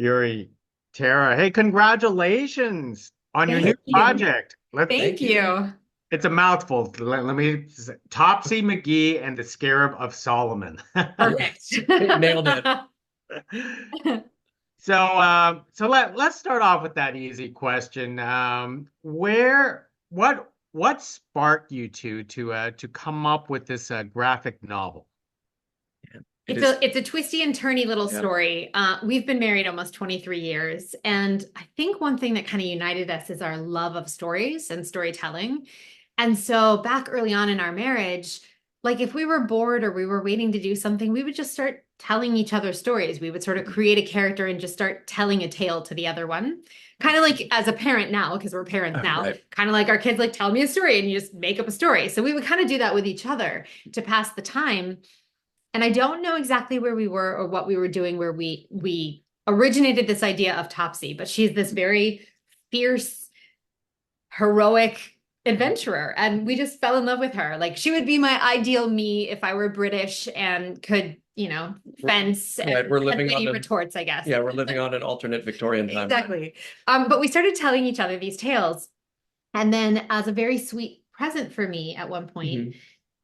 Yuri, Tara. Hey, congratulations on your new Thank you. project. Let Thank Thank you. you. It's a mouthful. Let me Topsy McGee and the Scarab of Solomon. Perfect. Nailed it. So let's start off with that easy question. What sparked you to come up with this graphic novel? It It's is. a twisty and turny little Yeah. story. We've been married almost 23 years, and I think one thing that kind of united us is our love of stories and storytelling. And so back early on in our marriage, like if we were bored or we were waiting to do something, we would just start telling each other stories. We would sort of create a character and just start telling a tale to the other one. Kind of like as a parent now, because we're parents now, Right. kind of like our kids like tell me a story and you just make up a story. So we would kind of do that with each other to pass the time. And I don't know exactly where we were or what we were doing where we originated this idea of Topsy, but she's this very fierce, heroic adventurer, and we just fell in love with her. Like she would be my ideal me if I were British and could, fence Right. and We're had living on many an retorts, I guess. Yeah, we're living on an alternate Victorian time. Exactly. But we started telling each other these tales. And then as a very sweet present for me at one point, Mhm.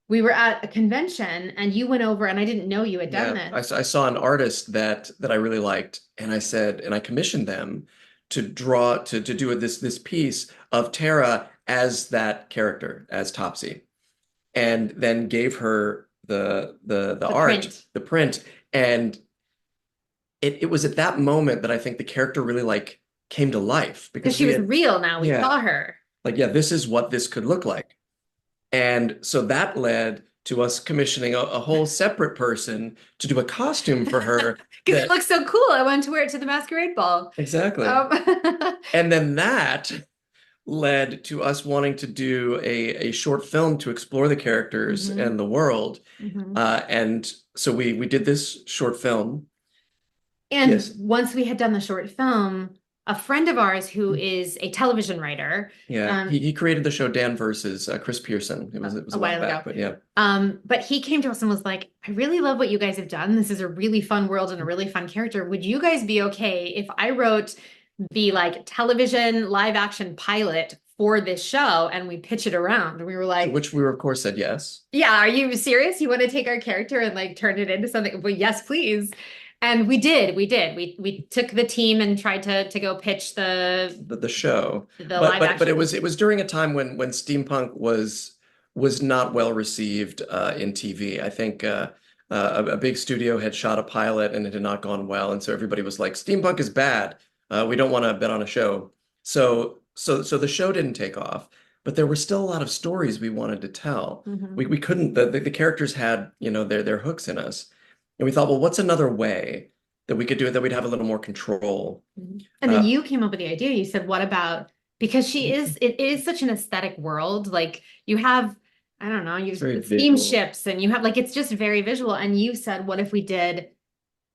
we were at a convention and you went over and I didn't know you had done Yeah, this. I saw an artist that I really liked, and I commissioned them to draw to do this piece of Tara as that character, as Topsy, and then gave her the The art, print. the print, and it was at that moment that I think the character really like came to life Because because she we was had, real now. We yeah, saw her. like, yeah, this is what this could look like. And so that led to us commissioning a whole separate person to do a costume for her Because it that looks so cool. I wanted to wear it to the masquerade ball. exactly. Um, And then that led to us wanting to do a short film to explore the characters mhm, and the world. mhm. And so we did this short film. And Yes. once we had done the short film, a friend of ours who is a television writer, Yeah, um, he created the show Dan versus Chris Pearson. It was a a while while ago, back, but yeah. but he came to us and was like, I really love what you guys have done. This is a really fun world and a really fun character. Would you guys be okay if I wrote the like television live action pilot for this show and we pitch it around? And we were To like, which we were, of course, said yes. yeah, are you serious? You want to take our character and like turn it into something? Well, yes, please. And we did. We did. We took the team and tried to go pitch The show. the But live but it action. was during a time when steampunk was not well received in TV. I think a big studio had shot a pilot and it had not gone well, and so everybody was like, "Steampunk is bad. We don't want to bet on a show." So the show didn't take off, but there were still a lot of stories we wanted to tell. Mhm. We couldn't. The characters had their hooks in us, and we thought, well, what's another way that we could do it that we'd have a little more control? Mhm. And then Uh, you came up with the idea. You said, what about because it is such an aesthetic world. Like you have, I don't know, you it's very have visual. steamships and you have like it's just very visual. And you said, what if we did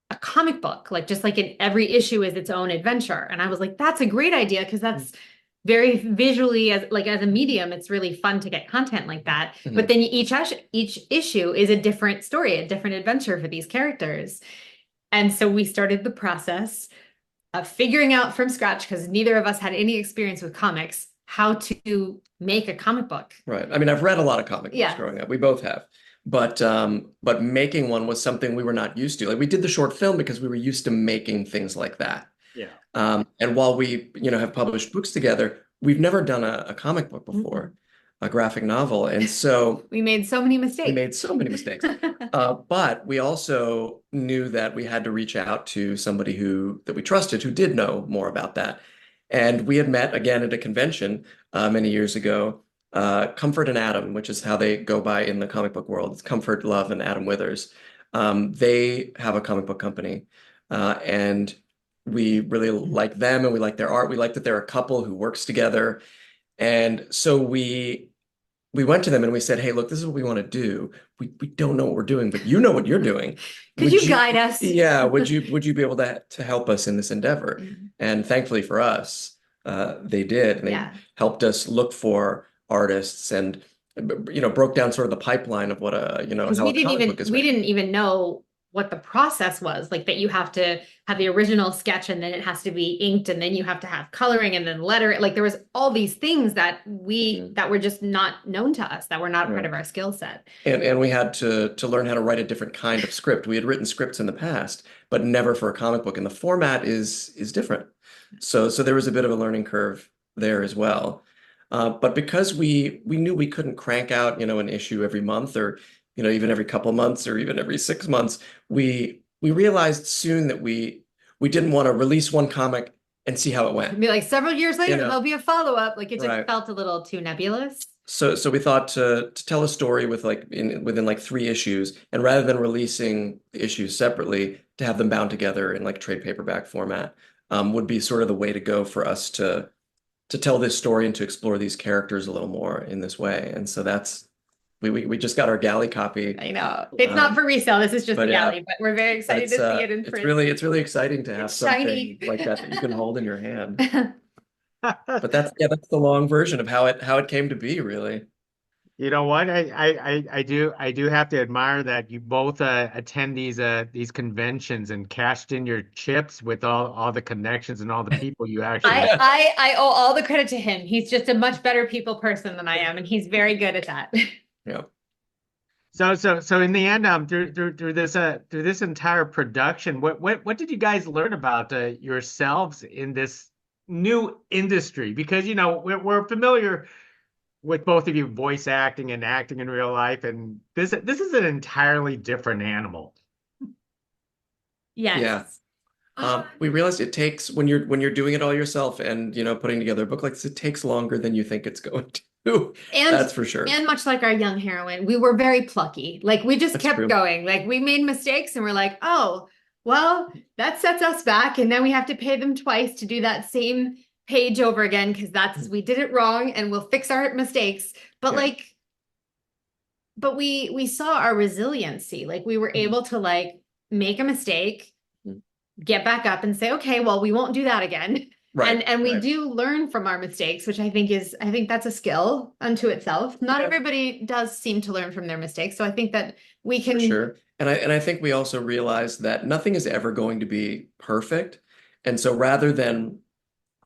a comic book, like just like in every issue is its own adventure. And I was like, that's a great idea because that's very visually as like as a medium, it's really fun to get content like that. But Mhm. then each issue is a different story, a different adventure for these characters. And so we started the process of figuring out from scratch because neither of us had any experience with comics how to make a comic book. Right. I mean, I've read a lot of comic books Yeah. growing up. We both have. But making one was something we were not used to. Like we did the short film because we were used to making things like that. Yeah. And while we, have published books together, we've never done a comic book Mm-mm. before, a graphic novel. And so We made so many we mistakes. made so many mistakes. But we also knew that we had to reach out to somebody that we trusted who did know more about that. And we had met again at a convention many years ago, Comfort and Adam, which is how they go by in the comic book world. It's Comfort, Love, and Adam Withers. They have a comic book company, and we really like them and we like their art. We like that they're a couple who works together. And so we went to them and we said, "Hey, look, this is what we want to do. We don't know what we're doing, but you know what you're doing. Could Would you you, guide us? yeah, would you be able to help us in this endeavor?" Mhm. And thankfully for us, they did. And they Yeah. helped us look for artists and broke down sort of the pipeline of what Because how a comic book is we made. didn't even know what the process was, like that you have to have the original sketch and then it has to be inked and then you have to have coloring and then letter. Like there was all these things that that were just not known to us, that were not part of our skill set. And we had to learn how to write a different kind of script. We had written scripts in the past, but never for a comic book, and the format is different. So there was a bit of a learning curve there as well. But because we knew we couldn't crank out, an issue every month, or even every couple months, or even every 6 months, we realized soon that we didn't want to release one comic and see how it went. Be like several years later, there'll be a follow-up. Like it just felt a little too nebulous. So we thought to tell a story with within like 3 issues, and rather than releasing the issues separately, to have them bound together in like trade paperback format would be sort of the way to go for us to tell this story and to explore these characters a little more in this way. And so that's we just got our galley copy. I know it's not for resale. This is just the galley, but we're very excited to see it in print. It's really exciting to have something like that you can hold in your hand. But that's the long version of how it came to be, really. You know what? I do have to admire that you both attend these conventions and cashed in your chips with all the connections and all the people you actually. I owe all the credit to him. He's just a much better people person than I am, and he's very good at that. Yeah. So in the end, through this entire production, what did you guys learn about yourselves in this new industry? Because we're familiar with both of you voice acting and acting in real life, and this is an entirely different animal. Yes. Yeah. We realized it takes, when you're doing it all yourself and putting together a book like this, it takes longer than you think it's going to. And that's for sure. And much like our young heroine, we were very plucky. Like we just kept going. Like we made mistakes and we're like, oh, well, that sets us back, and then we have to pay them twice to do that same page over again because we did it wrong, and we'll fix our mistakes. But we saw our resiliency. Like we were able to make a mistake, get back up and say, okay, well, we won't do that again. Right. And we do learn from our mistakes, which I think that's a skill unto itself. Not everybody does seem to learn from their mistakes. So I think that we can. For sure. And I think we also realize that nothing is ever going to be perfect. And so rather than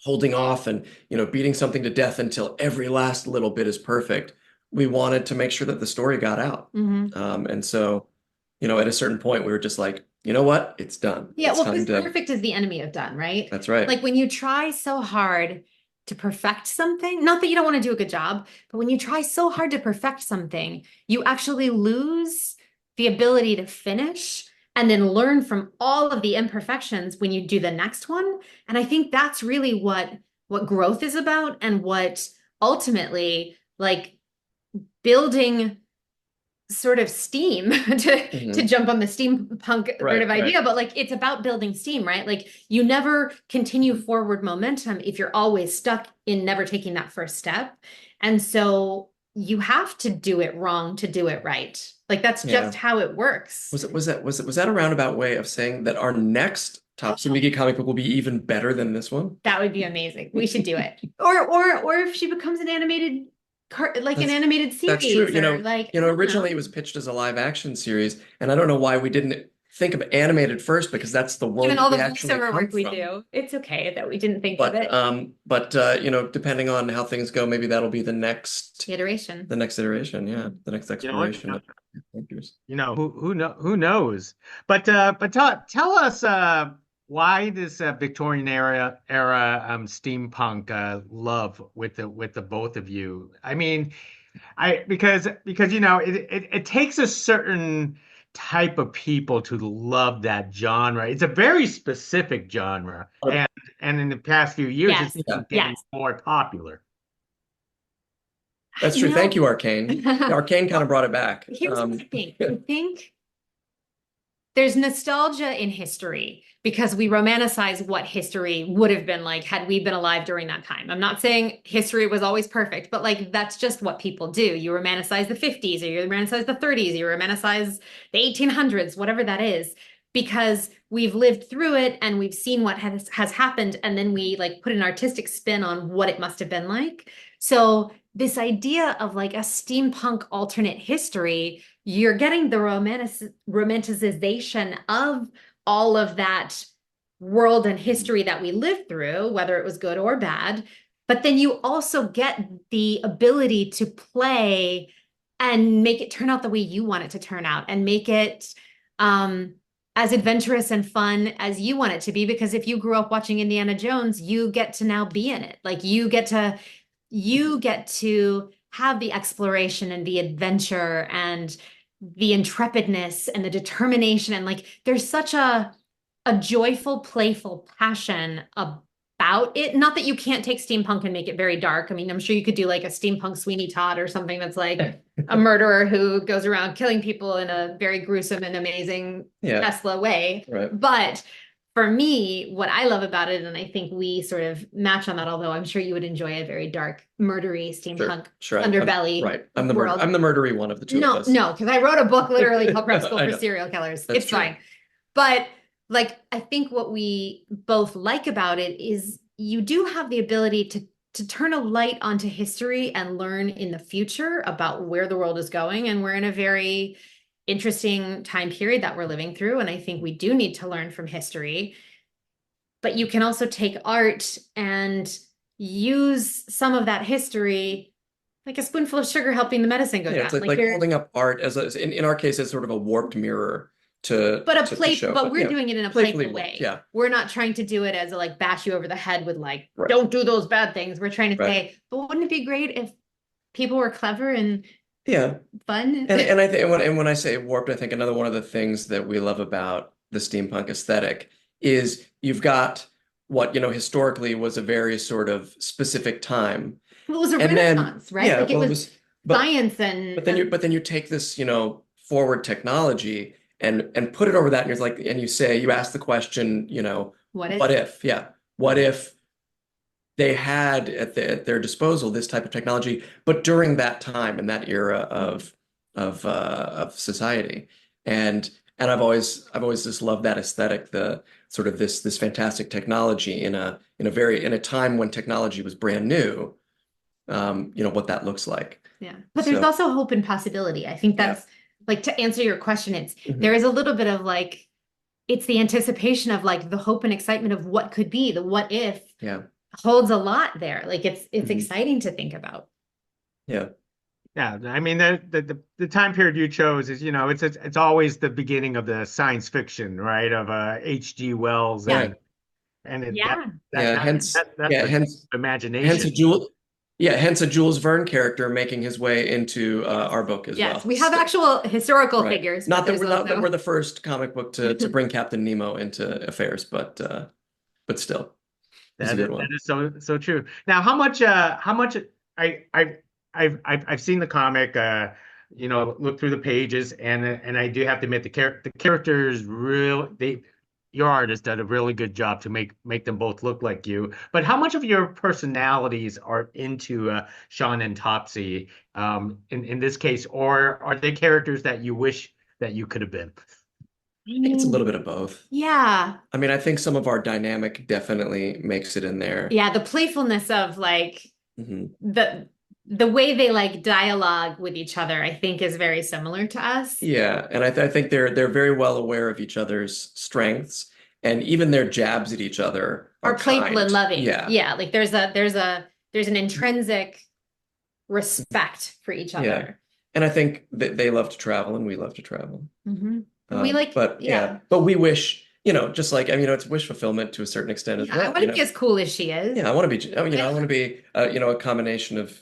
holding off and, beating something to death until every last little bit is perfect, we wanted to make sure that the story got out. And so, at a certain point, we were just like, you know what? It's done. Yeah, because perfect is the enemy of done, right? That's right. Like when you try so hard to perfect something, not that you don't want to do a good job, but when you try so hard to perfect something, you actually lose the ability to finish and then learn from all of the imperfections when you do the next one. And I think that's really what growth is about, and what ultimately building sort of steam to jump on the steampunk sort of idea, but it's about building steam, right? Like you never continue forward momentum if you're always stuck in never taking that first step. And so you have to do it wrong to do it right. Like that's just how it works. Was that a roundabout way of saying that our next Topsy McGee comic book will be even better than this one? That would be amazing. We should do it. Or if she becomes an animated an animated series. That's true. Originally it was pitched as a live action series, and I don't know why we didn't think of animated first, because that's the world. Even all the voiceover work we do, it's okay that we didn't think of it. But depending on how things go, maybe that'll be the next iteration. The next exploration. Who knows? But tell us why this Victorian era steampunk love with the both of you. I mean, because it takes a certain type of people to love that genre. It's a very specific genre, and in the past few years, it's getting more popular. That's true. Thank you, Arcane. Arcane kind of brought it back. Here's what I think. I think there's nostalgia in history because we romanticize what history would have been like had we been alive during that time. I'm not saying history was always perfect, but that's just what people do. You romanticize the 50s, or you romanticize the 30s, you romanticize the 1800s, whatever that is, because we've lived through it and we've seen what has happened, and then we put an artistic spin on what it must have been like. So this idea of a steampunk alternate history, you're getting the romanticization of all of that world and history that we lived through, whether it was good or bad. But then you also get the ability to play and make it turn out the way you want it to turn out and make it as adventurous and fun as you want it to be. Because if you grew up watching Indiana Jones, you get to now be in it. Like you get to have the exploration and the adventure and the intrepidness and the determination. And like there's such a joyful, playful passion about it. Not that you can't take steampunk and make it very dark. I mean, I'm sure you could do like a steampunk Sweeney Todd or something that's like a murderer who goes around killing people in a very gruesome and amazing Tesla way. Right. But for me, what I love about it, and I think we sort of match on that, although I'm sure you would enjoy a very dark, murdery steampunk underbelly. Right. I'm the world. I'm the murdery one of the two of us. No, because I wrote a book literally called Prep School I for know. Serial Killers. That's It's true. fine. But like, I think what we both like about it is you do have the ability to turn a light onto history and learn in the future about where the world is going. And we're in a very interesting time period that we're living through. And I think we do need to learn from history. But you can also take art and use some of that history, like a spoonful of sugar helping the medicine go down. It's like holding up art as in our case as sort of a warped mirror to show. But we're doing it in a playful way. Yeah. We're not trying to do it as a like bash you over the head with like, don't do those bad things. We're trying to say, but wouldn't it be great if people were clever and fun? And I think when I say warped, I think another one of the things that we love about the steampunk aesthetic is you've got what, historically was a very sort of specific time. Well, it was a Renaissance, right? Yeah, like it was science and but then you take this, forward technology and put it over that, and you're like, and you ask the question, what if? Yeah. What if they had at their disposal this type of technology, but during that time and that era of society. And I've always just loved that aesthetic, the sort of this fantastic technology in a time when technology was brand new, what that looks like. Yeah. But there's also hope and possibility. I think that's like, to answer your question, there is a little bit of like, it's the anticipation of like the hope and excitement of what could be, the what if holds a lot there. Like it's exciting to think about. Yeah. Yeah. I mean, the time period you chose is, it's always the beginning of the science fiction, right? Of H.G. Wells hence imagination. Hence a Jules Verne character making his way into our book as well. Yes, we have actual historical figures. Not that we're the first comic book to bring Captain Nemo into affairs, but still, it's a good one. That is so true. Now, how much I've seen the comic, look through the pages, and I do have to admit the characters your artist did a really good job to make them both look like you. But how much of your personalities are into Sean and Topsy in this case, or are they characters that you wish that you could have been? I think it's a little bit of both. Yeah. I mean, I think some of our dynamic definitely makes it in there. Yeah, the playfulness of like the way they like dialogue with each other, I think is very similar to us. Yeah, and I think they're very well aware of each other's strengths, and even their jabs at each other are playful and loving. Yeah, like there's an intrinsic respect for each other. Yeah, and I think that they love to travel, and we love to travel. But we wish. Just like, it's wish fulfillment to a certain extent as well. I want to be as cool as she is. Yeah, I want to be, I want to be, a combination of,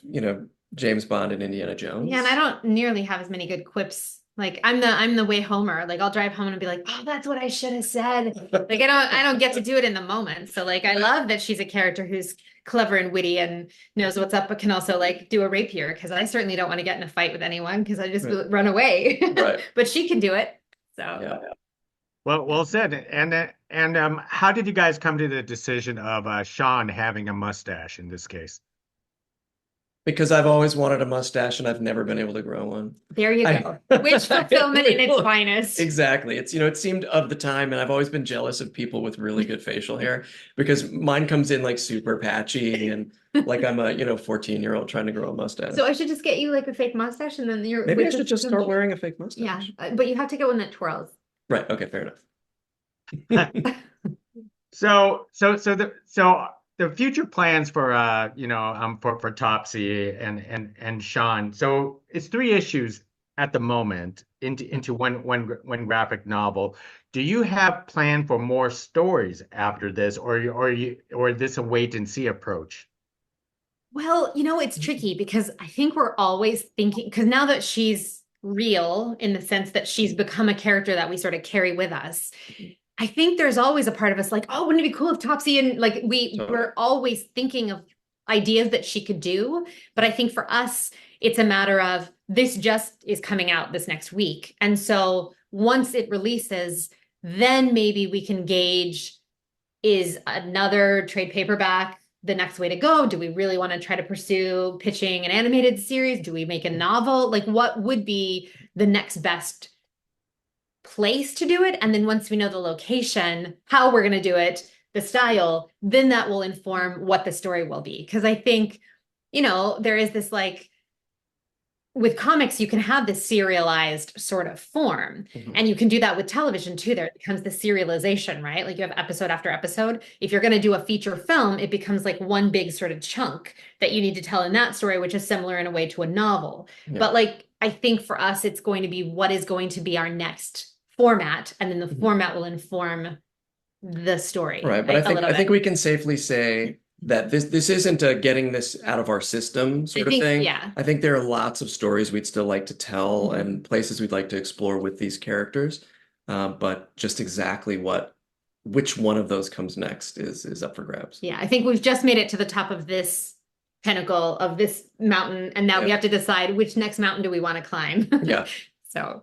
James Bond and Indiana Jones. Yeah, and I don't nearly have as many good quips. Like I'm the way Homer. Like I'll drive home and be like, oh, that's what I should have said. Like I don't get to do it in the moment. So like I love that she's a character who's clever and witty and knows what's up, but can also like do a rapier, because I certainly don't want to get in a fight with anyone because I just run away. Right. But she can do it. So yeah. Well said. And how did you guys come to the decision of Sean having a mustache in this case? Because I've always wanted a mustache and I've never been able to grow one. There you go. Wish fulfillment in its finest. Exactly. It's, it seemed of the time, and I've always been jealous of people with really good facial hair because mine comes in like super patchy and like I'm a, 14-year-old trying to grow a mustache. So I should just get you like a fake mustache and then you're Maybe I should just start wearing a fake mustache. Yeah, but you have to get one that twirls. Right. Okay, fair enough. So the future plans for for Topsy and Sean. So it's 3 issues at the moment into one graphic novel. Do you have plan for more stories after this, or is this a wait and see approach? Well, it's tricky because I think we're always thinking, because now that she's real in the sense that she's become a character that we sort of carry with us, I think there's always a part of us like, oh, wouldn't it be cool if Topsy and like we're always thinking of ideas that she could do. But I think for us, it's a matter of this just is coming out this next week. And so once it releases, then maybe we can gauge, is another trade paperback the next way to go? Do we really want to try to pursue pitching an animated series? Do we make a novel? Like what would be the next best place to do it? And then once we know the location, how we're going to do it, the style, then that will inform what the story will be. Because I think, there is this like, with comics, you can have this serialized sort of form. And you can do that with television too. There becomes the serialization, right? Like you have episode after episode. If you're going to do a feature film, it becomes like one big sort of chunk that you need to tell in that story, which is similar in a way to a novel. Yeah. But like, I think for us, it's going to be what is going to be our next format. And then the format will inform the story. Right. But I think we can safely say that this isn't a getting this out of our system sort of thing. Yeah. I think there are lots of stories we'd still like to tell and places we'd like to explore with these characters. But just exactly which one of those comes next is up for grabs. Yeah, I think we've just made it to the top of this pinnacle of this mountain, and now we have to decide which next mountain do we want to climb. Yeah. So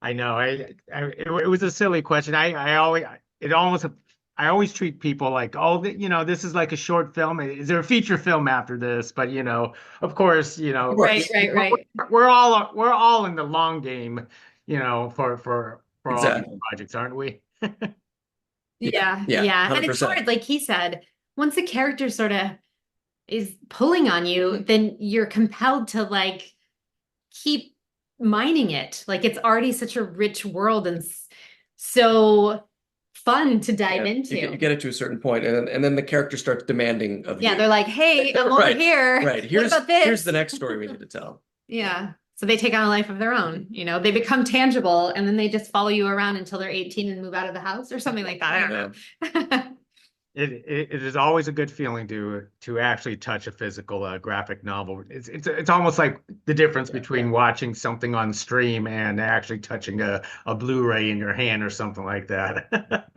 I know it was a silly question. I always treat people like, oh, this is like a short film. Is there a feature film after this? But of course, right. We're all in the long game, for all these projects, aren't we? Yeah. And it's hard, like he said, once a character sort of is pulling on you, then you're compelled to like keep mining it. Like it's already such a rich world and so fun to dive into. You get it to a certain point, and then the character starts demanding of you. Yeah, they're like, hey, I'm over here. Right. What about this? Here's the next story we need to tell. Yeah. So they take on a life of their own. They become tangible, and then they just follow you around until they're 18 and move out of the house or something like that. I don't know. It is always a good feeling to actually touch a physical graphic novel. It's almost like the difference between watching something on stream and actually touching a Blu-ray in your hand or something like that.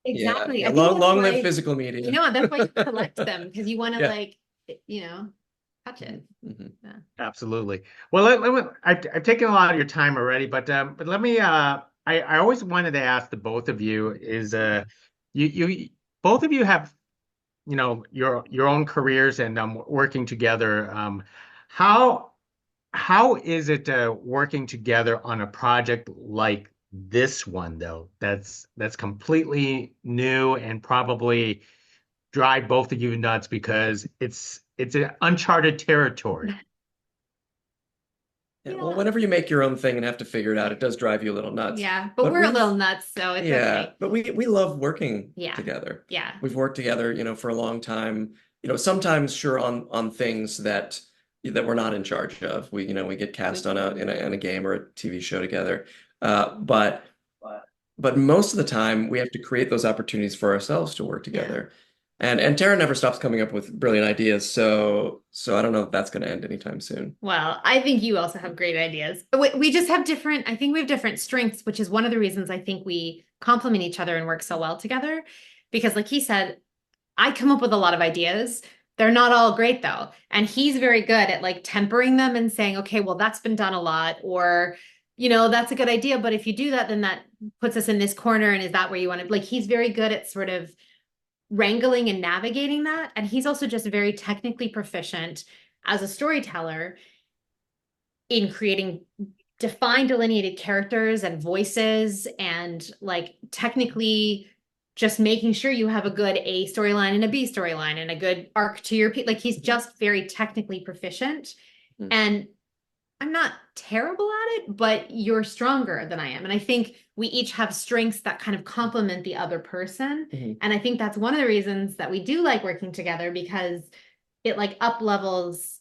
Exactly. Yeah. Long live physical media. That's why you collect them, because you want to touch it. Yeah. Absolutely. Well, I've taken a lot of your time already, but let me. I always wanted to ask the both of you is you both of you have your own careers and working together. How is it working together on a project like this one though? That's completely new and probably drive both of you nuts because it's an uncharted territory. Yeah, well, whenever you make your own thing and have to figure it out, it does drive you a little nuts. Yeah, but we're a little nuts, so it's okay. But we love working together. Yeah. We've worked together, for a long time. Sometimes sure on things that we're not in charge of. We get cast on in a game or a TV show together. But most of the time we have to create those opportunities for ourselves to work together. Yeah. And Tara never stops coming up with brilliant ideas, so I don't know if that's going to end anytime soon. Well, I think you also have great ideas. We just have I think we have different strengths, which is one of the reasons I think we complement each other and work so well together. Because like he said, I come up with a lot of ideas. They're not all great though. And he's very good at like tempering them and saying, okay, well, that's been done a lot, or that's a good idea. But if you do that, then that puts us in this corner. And is that where you want to, like, he's very good at sort of wrangling and navigating that. And he's also just very technically proficient as a storyteller in creating defined, delineated characters and voices, and like technically just making sure you have a good A storyline and a B storyline and a good arc to your like he's just very technically proficient. And I'm not terrible at it, but you're stronger than I am. And I think we each have strengths that kind of complement the other person. And I think that's one of the reasons that we do like working together, because it like up levels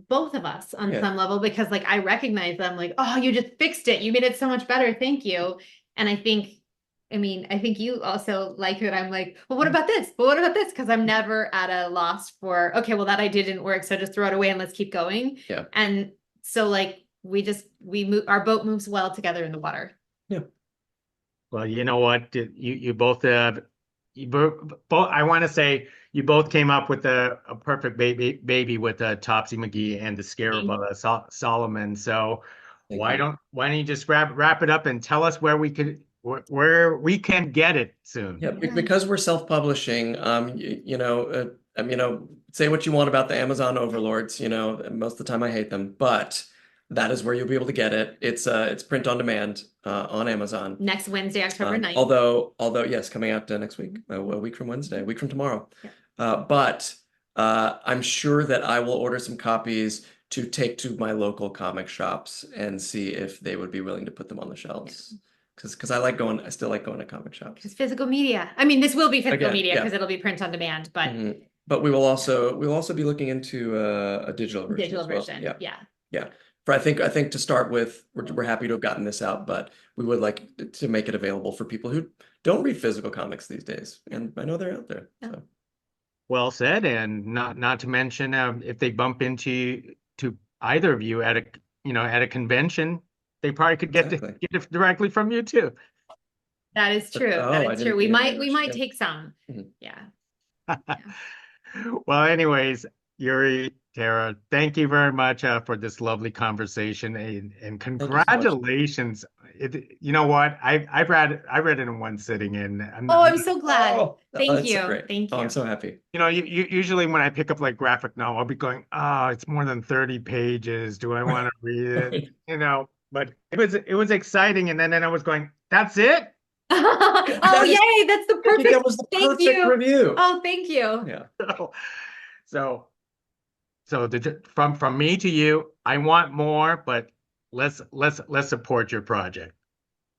both of us on some level, because like I recognize them like, oh, you just fixed it. You made it so much better. Thank you. And I think you also like it. I'm like, well, what about this? But what about this? Because I'm never at a loss for, okay, well, that idea didn't work, so just throw it away and let's keep going. Yeah. And so like we move, our boat moves well together in the water. Yeah. Well, you know what? You both I want to say you both came up with a perfect baby with Topsy McGee and the Scarab of Solomon. So why don't you just wrap it up and tell us where we can get it soon? Yeah, because we're self-publishing, say what you want about the Amazon overlords, most of the time I hate them, but that is where you'll be able to get it. It's print on demand on Amazon. Next Wednesday, October 9th. Although yes, coming out next week, a week from Wednesday, a week from tomorrow. Yeah. But I'm sure that I will order some copies to take to my local comic shops and see if they would be willing to put them on the shelves. Because I still like going to comic shops. Because physical media. I mean, this will be physical media because it'll be print on demand, but but we'll also be looking into a digital version. Digital version. Yeah. For I think to start with, we're happy to have gotten this out, but we would like to make it available for people who don't read physical comics these days, and I know they're out there. So. Well said, and not to mention if they bump into either of you at a convention, they probably could get it directly from you too. That is true. That is true. We might take some. Yeah. Well, anyways, Yuri, Tara, thank you very much for this lovely conversation, and congratulations. You know what? I read it in one sitting, and I'm so glad. Thank you. So thank you. I'm so happy. You usually when I pick up like graphic novel, I'll be going, it's more than 30 pages. Do I want to read it? But it was exciting, and then I was going, that's it? Yay, that's the perfect. That was the perfect review. Oh, thank you. Yeah. So from me to you, I want more, but let's support your project.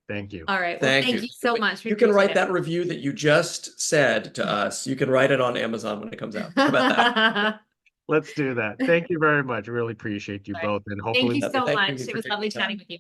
Thank you. All right. Well, thank you so much. You can write that review that you just said to us. You can write it on Amazon when it comes out. How about that? Let's do that. Thank you very much. Really appreciate you both, and hopefully thank you so much. It was lovely chatting with you.